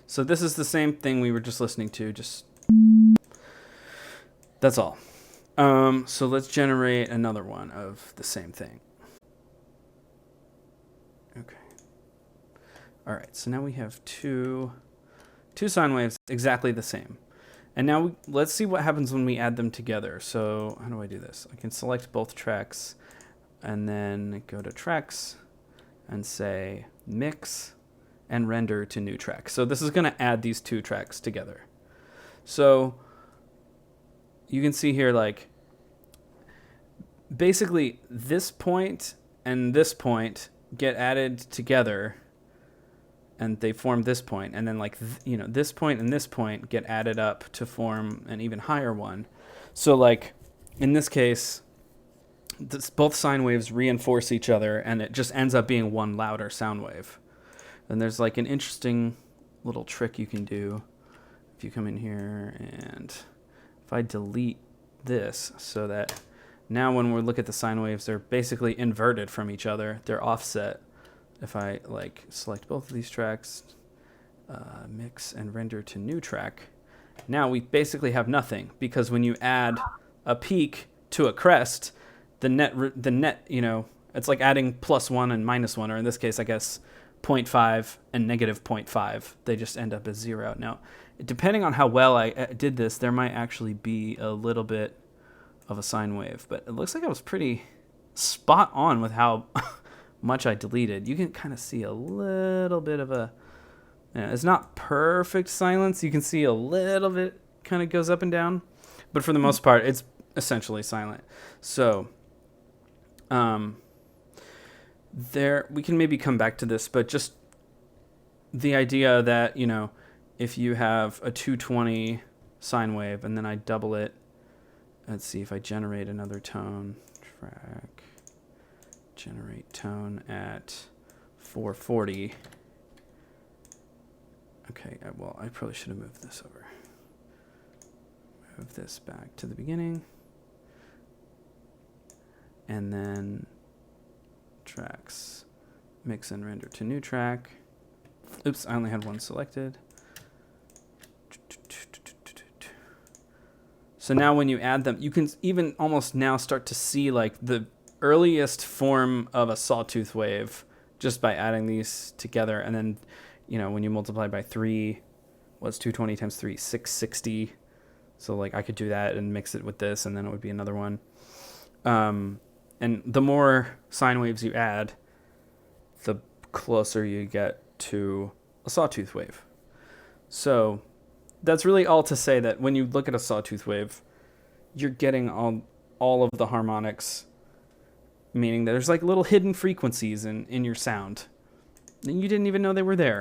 So this is the same thing we were just listening to, just that's all. So let's generate another one of the same thing. Okay. All right, so now we have two sine waves exactly the same. And now let's see what happens when we add them together. So how do I do this? I can select both tracks and then go to tracks and say mix and render to new track. So this is going to add these two tracks together. So you can see here, like, basically this point and this point get added together and they form this point, and then like this point and this point get added up to form an even higher one. So like in this case, both sine waves reinforce each other, and it just ends up being one louder sound wave. And there's like an interesting little trick you can do if you come in here, and if I delete this, so that now when we look at the sine waves, they're basically inverted from each other. They're offset. If I like select both of these tracks, mix and render to new track, now we basically have nothing, because when you add a peak to a crest, the net, it's like adding +1 and -1, or in this case, I guess, 0.5 and -0.5. They just end up as 0. Now, depending on how well I did this, there might actually be a little bit of a sine wave, but it looks like I was pretty spot on with how much I deleted. You can kind of see a little bit of a, it's not perfect silence. You can see a little bit kind of goes up and down, but for the most part, it's essentially silent. So there, we can maybe come back to this, but just the idea that, if you have a 220 sine wave and then I double it, let's see if I generate another tone track, generate tone at 440. Okay, well, I probably should have moved this over. Move this back to the beginning. And then tracks, mix and render to new track. Oops, I only had one selected. So now when you add them, you can even almost now start to see like the earliest form of a sawtooth wave just by adding these together. And then, when you multiply by 3, what's 220 times 3? 660. So like I could do that and mix it with this, and then it would be another one. And the more sine waves you add, the closer you get to a sawtooth wave. So that's really all to say that when you look at a sawtooth wave, you're getting all of the harmonics, meaning that there's like little hidden frequencies in your sound, and you didn't even know they were there.